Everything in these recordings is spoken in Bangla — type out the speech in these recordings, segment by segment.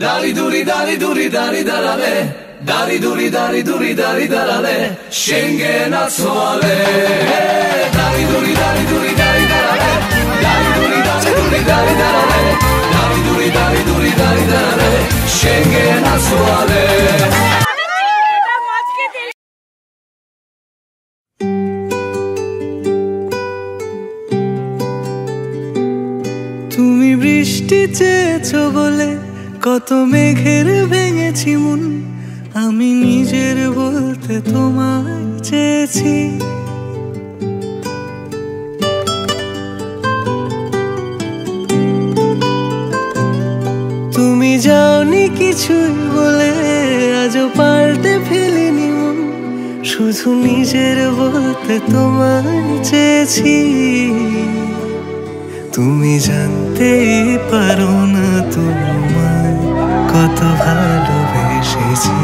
Dari duri dari duri dari darale, dari duri dari duri dari darale, Schengen attuale. Dari duri dari duri dari darale, dari duri dari duri dari darale, dari duri dari duri dari darale, Schengen attuale. তুমি বৃষ্টি চেয়েছো বলে কত মেঘের ভেঙেছি মন, আমি নিজের বলতে তোমায় চেয়েছি। তুমি যাওনি কিছুই বলে আজও পাল্টে ফেলিনি মন, শুধু নিজের বলতে তোমায় চেয়েছি। তুমি জানতেই পারো না তোমায় কত ভালোবেসেছি।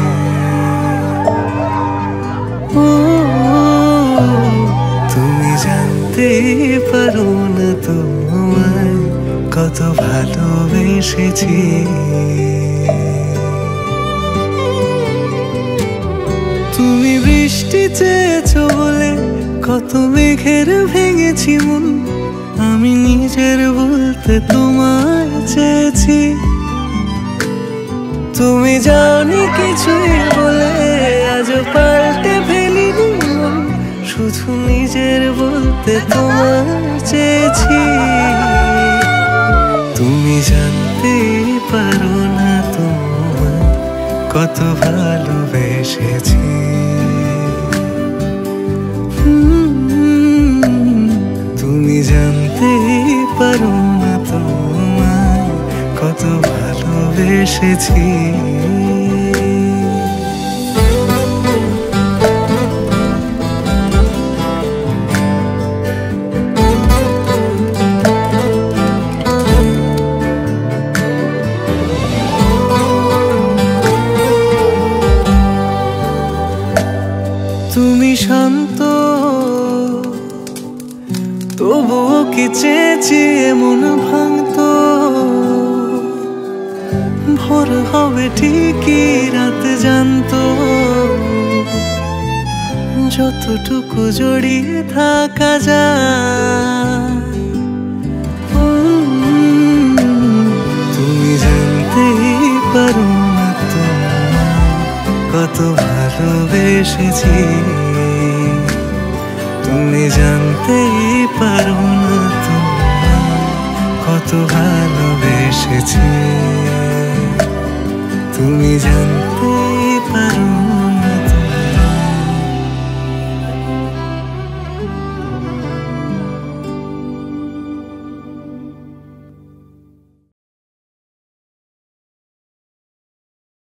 তুমি জানতেই পারো না তোমায় কত ভালোবেসেছি। তুমি বৃষ্টি চেয়েছো বলে কত মেঘের ভেঙেছি মন, আমি নিজের বলতে তোমায় চেয়েছি। তুমি যাওনি কিছুই বলে আজও পাল্টে ফেলিনি মন, শুধু নিজের বলতে তোমায় চেয়েছি। তুমি জানতেই পারো না তোমায় কত ভালোবেসেছি। তুমি জানতেই পারো না তোমায় কত ভালোবেসেছি। তুমি শান্ত তবুও কি চেয়েছি এমন ভাঙতো, ভোর হবে ঠিকই রাত জানতো, যতটুকু জড়িয়ে থাকা যায়। তুমি জানতেই পারো না তোমায় কত ভালোবেসেছি। তুমি জানতেই পারো না তোমায় কত ভালোবেসেছি। তুমি জান